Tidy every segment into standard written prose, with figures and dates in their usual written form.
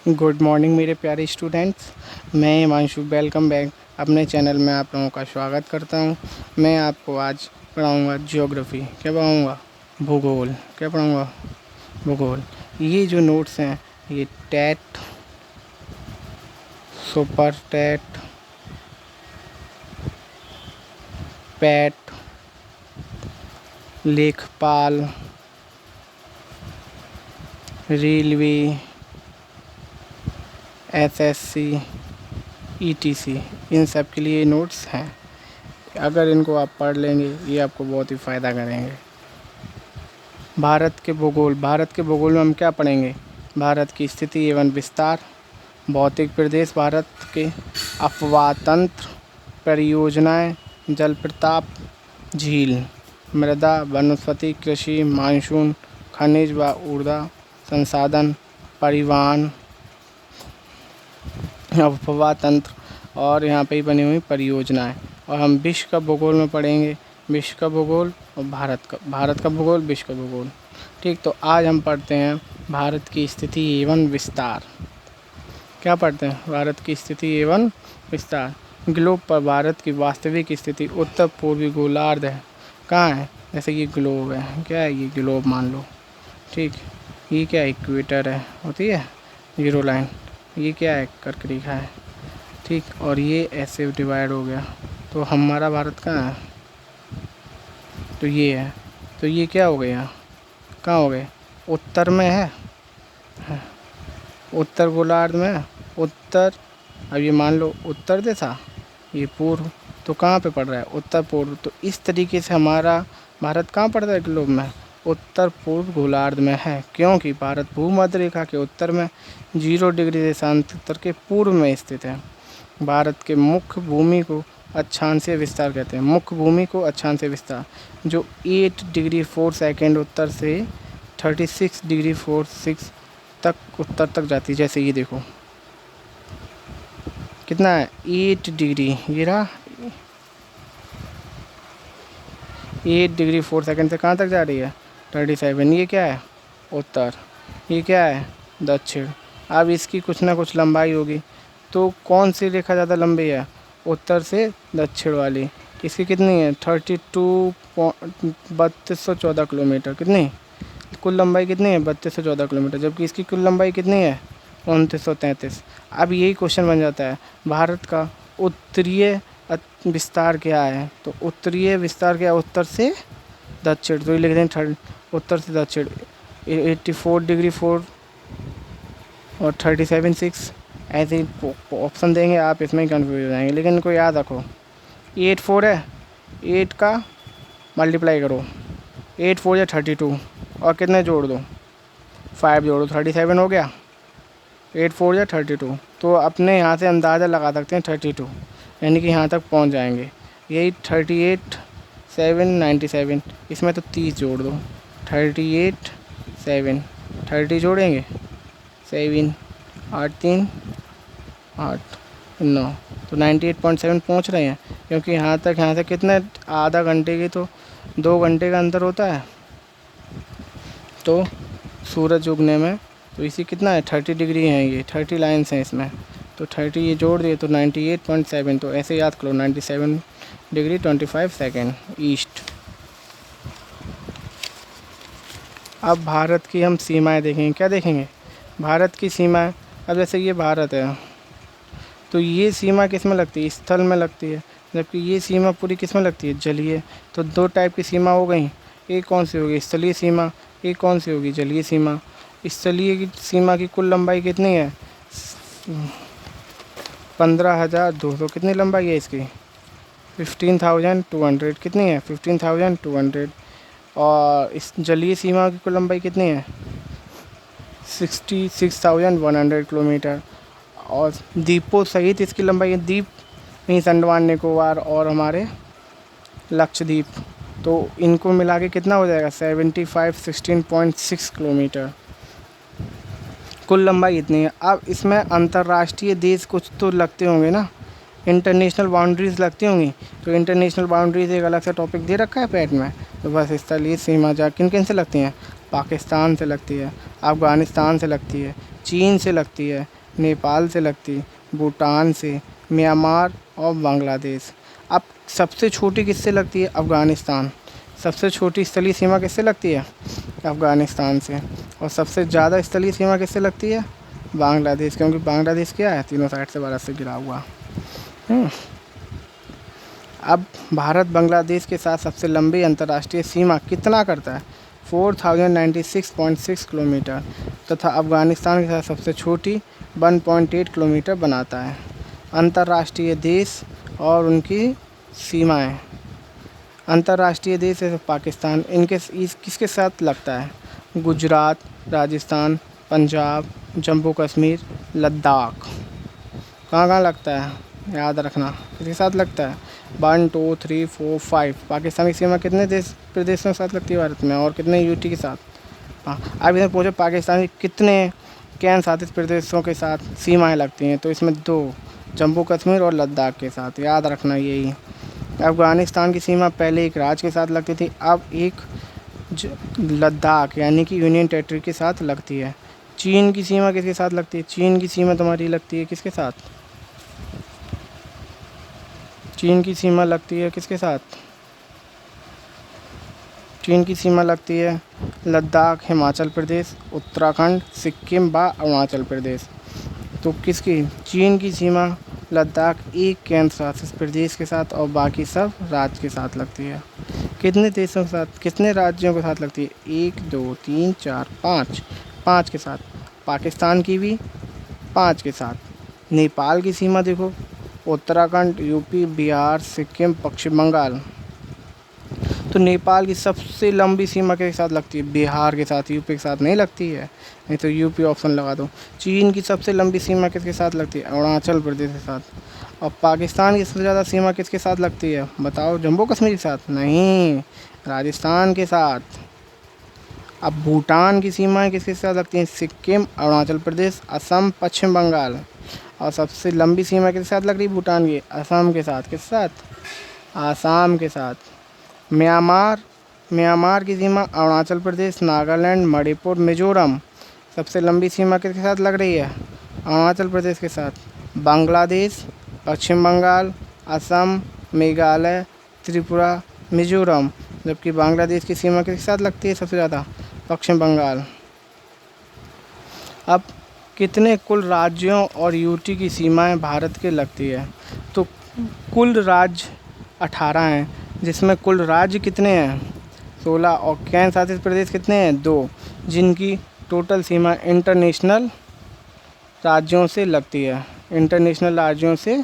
Good morning मेरे प्यारे students. मैं हिमांशु वेलकम बैक अपने चैनल में आप लोगों का स्वागत करता हूं। मैं आपको आज पढ़ाऊंगा ज्योग्राफी। क्या पढ़ाऊंगा? भूगोल। क्या पढ़ाऊंगा? भूगोल। ये जो नोट्स हैं ये टेट, सुपर टेट, पैट, लेखपाल, रेलवे, एसएससी, ईटीसी, इन सब के लिए नोट्स हैं। अगर इनको आप पढ़ लेंगे ये आपको बहुत ही फ़ायदा करेंगे। भारत के भूगोल में हम क्या पढ़ेंगे? भारत की स्थिति एवं विस्तार, भौतिक प्रदेश भारत के, अफवाह तंत्र, परियोजनाएं, जल प्रताप, झील, मृदा, वनस्पति, कृषि, मानसून, खनिज व ऊर्जा संसाधन, परिवहन, अफवाह तंत्र और यहाँ पे ही बनी हुई परियोजनाएं। और हम विश्व का भूगोल में पढ़ेंगे विश्व का भूगोल और भारत का भूगोल, विश्व का भूगोल। ठीक, तो आज हम पढ़ते हैं भारत की स्थिति एवं विस्तार। क्या पढ़ते हैं? भारत की स्थिति एवं विस्तार। ग्लोब पर भारत की वास्तविक स्थिति उत्तर पूर्वी गोलार्ध है। कहाँ है? जैसे ये ग्लोब है। क्या है ये? ग्लोब मान लो। ठीक, ये क्या है? इक्वेटर है, होती है जीरो लाइन। ये क्या है? कर्क रेखा है। ठीक, और ये ऐसे डिवाइड हो गया। तो हमारा भारत कहाँ है? तो ये है। तो ये क्या हो गया? कहाँ हो गए? उत्तर में है, उत्तर गोलार्ध में है। उत्तर, अब ये मान लो उत्तर दिशा, ये पूर्व। तो कहाँ पे पड़ रहा है? उत्तर पूर्व। तो इस तरीके से हमारा भारत कहाँ पड़ता है ग्लोब में? उत्तर पूर्व गोलार्ध में है, क्योंकि भारत भूमध्य रेखा के उत्तर में 0 डिग्री देशांतर के पूर्व में स्थित है। भारत के मुख्य भूमि को अक्षांशीय विस्तार कहते हैं। मुख्य भूमि को अक्षांशीय विस्तार, जो 8 डिग्री 4 सेकेंड उत्तर से 36 डिग्री 46 तक उत्तर तक जाती है। जैसे ये देखो कितना है? 8 डिग्री, ये रहा 8 डिग्री 4 सेकेंड से कहाँ तक जा रही है? 37। ये क्या है? उत्तर। ये क्या है? दक्षिण। अब इसकी कुछ ना कुछ लंबाई होगी, तो कौन सी रेखा ज़्यादा लंबी है? उत्तर से दक्षिण वाली। इसकी कितनी है? 3214 किलोमीटर। कितनी कुल लंबाई कितनी है? 3214 किलोमीटर। जबकि इसकी कुल लंबाई कितनी है? 2933। अब यही क्वेश्चन बन जाता है, भारत का उत्तरीय विस्तार क्या है? तो उत्तरीय विस्तार क्या है? उत्तर से दक्षिण। तो ये लिख दें उत्तर से दक्षिण 84 डिग्री 4 और 37 6। ऐसे ही ऑप्शन देंगे, आप इसमें ही कन्फ्यूज हो जाएंगे। लेकिन इनको याद रखो, 8 4 है, 8 का मल्टीप्लाई करो, 8 4 या 32 और कितने जोड़ दो? 5 जोड़ो, 37 हो गया। 8 4 या 32, तो अपने यहाँ से अंदाज़ा लगा सकते हैं 32, यानी कि यहाँ तक पहुँच जाएंगे। यही 38 7 97, इसमें तो 30 जोड़ दो। 38 7 30 जोड़ेंगे, 7 8 3 8 9, तो 98.7 पहुँच रहे हैं। क्योंकि यहाँ से कितने, आधा घंटे की तो 2 घंटे का अंतर होता है। तो सूरज उगने में तो इसी कितना है? 30 डिग्री है, ये 30 लाइन्स हैं इसमें, तो 30 ये जोड़ दिए तो 98.7। तो ऐसे याद करो, 97 डिग्री 25 सेकेंड ईस्ट। अब भारत की हम सीमाएं देखेंगे। क्या देखेंगे? भारत की सीमाएं। अब जैसे ये भारत है, तो ये सीमा किस में लगती है? स्थल में लगती है। जबकि ये सीमा पूरी किस में लगती है? जलीय। तो 2 टाइप की सीमा हो गई। एक कौन सी होगी? स्थलीय सीमा। एक कौन सी होगी? जलीय सीमा। स्थलीय की सीमा की कुल लंबाई कितनी है? 15,200। कितनी लंबाई है इसकी? 15,200। कितनी है? 15,200। और इस जलीय सीमा की कुल लंबाई कितनी है? 66,100 किलोमीटर। और द्वीपों सहित इसकी लंबाई है, द्वीप मीन्स अंडमान निकोबार और हमारे लक्षद्वीप, तो इनको मिला के कितना हो जाएगा? 16.6 किलोमीटर। कुल लंबाई इतनी है। अब इसमें अंतर्राष्ट्रीय देश कुछ तो लगते होंगे ना, इंटरनेशनल बाउंड्रीज़ लगती होंगी। तो इंटरनेशनल बाउंड्रीज़ एक अलग से टॉपिक दे रखा है पैट में। तो बस स्थलीय सीमा जा किन किन से लगती हैं? पाकिस्तान से लगती है, अफ़गानिस्तान से लगती है, चीन से लगती है, नेपाल से लगती है, भूटान से, म्यांमार और बांग्लादेश। अब सबसे छोटी किससे लगती है? अफ़गानिस्तान। सबसे छोटी स्थलीय सीमा किससे लगती है? अफ़गानिस्तान से। और सबसे ज़्यादा स्थलीय सीमा किससे लगती है? बांग्लादेश, क्योंकि बांग्लादेश क्या है? तीनों साइड से भारत से घिरा हुआ। अब भारत बांग्लादेश के साथ सबसे लंबी अंतर्राष्ट्रीय सीमा कितना करता है? 4096.6 किलोमीटर तथा अफ़गानिस्तान के साथ सबसे छोटी 1.8 किलोमीटर बनाता है। अंतर्राष्ट्रीय देश और उनकी सीमाएं। अंतर्राष्ट्रीय देश है पाकिस्तान, किसके साथ लगता है? गुजरात, राजस्थान, पंजाब, जम्मू कश्मीर, लद्दाख। कहाँ कहाँ लगता है? याद रखना, किसके साथ लगता है? 1 2 3 4 5। पाकिस्तान की सीमा कितने प्रदेशों के साथ लगती है भारत में, और कितने यूटी के साथ? हाँ, अब इधर पूछो पाकिस्तान की कितने केंद्र शासित प्रदेशों के साथ सीमाएं लगती हैं, तो इसमें 2, जम्मू कश्मीर और लद्दाख के साथ। याद रखना यही। अफ़गानिस्तान की सीमा पहले एक राज्य के साथ लगती थी, अब एक लद्दाख यानी कि यूनियन टेरिटरी के साथ लगती है। चीन की सीमा किसके साथ लगती है? चीन की सीमा तुम्हारी लगती है किसके साथ? चीन की सीमा लगती है किसके साथ? चीन की सीमा लगती है लद्दाख, हिमाचल प्रदेश, उत्तराखंड, सिक्किम व अरुणाचल प्रदेश। तो किसकी? चीन की सीमा लद्दाख एक केंद्र शासित प्रदेश के साथ और बाकी सब राज्य के साथ लगती है। कितने देशों के साथ, कितने राज्यों के साथ लगती है? 1 2 3 4 5, 5 के साथ। पाकिस्तान की भी 5 के साथ। नेपाल की सीमा देखो, उत्तराखंड, यूपी, बिहार, सिक्किम, पश्चिम बंगाल। तो नेपाल की सबसे लंबी सीमा के साथ लगती है? बिहार के साथ, यूपी के साथ नहीं लगती है, नहीं तो यूपी ऑप्शन लगा दो। चीन की सबसे लंबी सीमा किसके साथ लगती है? अरुणाचल प्रदेश के साथ। और पाकिस्तान की सबसे ज़्यादा सीमा किसके साथ लगती है? बताओ, जम्मू कश्मीर के साथ? नहीं, राजस्थान के साथ। अब भूटान की सीमाएं किसके साथ लगती हैं? सिक्किम, अरुणाचल प्रदेश, असम, पश्चिम बंगाल। और सबसे लंबी सीमा किसके साथ लग रही है भूटान की? असम के साथ। किस साथ? आसाम के साथ। म्यांमार की सीमा अरुणाचल प्रदेश, नागालैंड, मणिपुर, मिजोरम। सबसे लंबी सीमा किसके साथ लग रही है? अरुणाचल प्रदेश के साथ। बांग्लादेश, पश्चिम बंगाल, असम, मेघालय, त्रिपुरा, मिजोरम। जबकि बांग्लादेश की सीमा किसके साथ लगती है सबसे ज़्यादा? पश्चिम बंगाल। अब कितने कुल राज्यों और यूटी की सीमाएं भारत के लगती है? तो कुल राज्य 18 हैं, जिसमें कुल राज्य कितने हैं? 16। और केंद्र शासित प्रदेश कितने हैं? 2, जिनकी टोटल सीमा इंटरनेशनल राज्यों से लगती है। इंटरनेशनल राज्यों से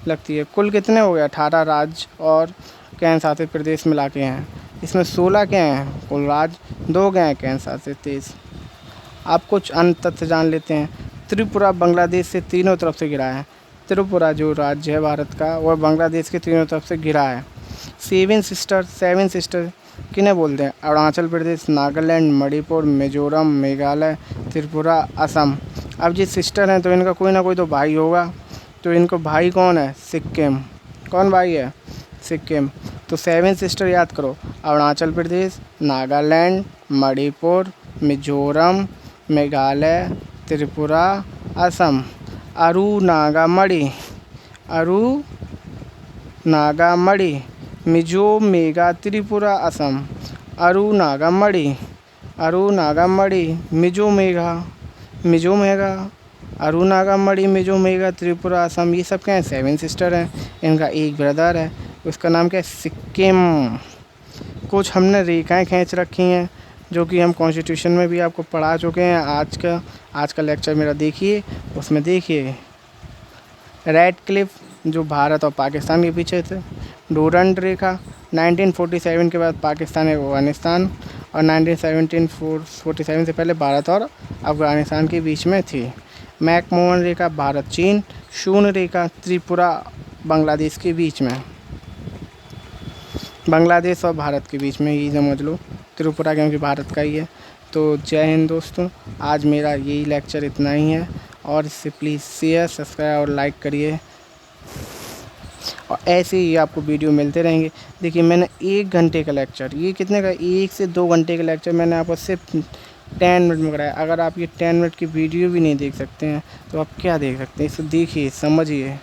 लगती है। कुल कितने हो गए? 18 राज्य और केंद्र शासित प्रदेश मिला के हैं। इसमें 16 क्या हैं कुल राज्य, 2 गए हैं केंद्र शासित प्रदेश। आप कुछ अन्य तथ्य जान लेते हैं। त्रिपुरा बांग्लादेश से तीनों तरफ से घिरा है। त्रिपुरा जो राज्य है भारत का, वह बांग्लादेश के तीनों तरफ से घिरा है। 7 सिस्टर किन्हें बोलते हैं? अरुणाचल प्रदेश, नागालैंड, मणिपुर, मिजोरम, मेघालय, त्रिपुरा, असम। अब ये सिस्टर हैं तो इनका कोई ना कोई तो भाई होगा, तो इनको भाई कौन है? सिक्किम। कौन भाई है? सिक्किम। तो 7 सिस्टर याद करो, अरुणाचल प्रदेश, नागालैंड, मणिपुर, मिजोरम, मेघालय, त्रिपुरा, असम। अरु नागामणि, मिजो, मेघा, त्रिपुरा, असम। अरु नागामणि, मिजो मेघा, अरु नागामणि, मिजो मेघा, त्रिपुरा, असम। ये सब क्या हैं? 7 सिस्टर हैं। इनका एक ब्रदर है, उसका नाम क्या है? सिक्किम। कुछ हमने रेखाएं खींच रखी हैं जो कि हम कॉन्स्टिट्यूशन में भी आपको पढ़ा चुके हैं। आज का लेक्चर मेरा देखिए, उसमें देखिए रेड क्लिफ जो भारत और पाकिस्तान के पीछे थे, डूरंड रेखा 1947 के बाद पाकिस्तान और अफ़गानिस्तान, और 1947 से पहले भारत और अफ़गानिस्तान के बीच में थी। मैकमोहन रेखा भारत चीन, शून्य रेखा त्रिपुरा बांग्लादेश के बीच में, बांग्लादेश और भारत के बीच में, यही समझ लो। त्रिपुरा क्योंकि भारत का ही है। तो जय हिंद दोस्तों, आज मेरा यही लेक्चर इतना ही है, और इससे प्लीज़ शेयर, सब्सक्राइब और लाइक करिए, और ऐसे ही आपको वीडियो मिलते रहेंगे। देखिए मैंने 1 घंटे का लेक्चर, ये कितने का? 1 से 2 घंटे का लेक्चर मैंने आपको सिर्फ 10 मिनट में कराया। अगर आप ये 10 मिनट की वीडियो भी नहीं देख सकते हैं तो आप क्या देख सकते हैं? इसे देखिए, समझिए।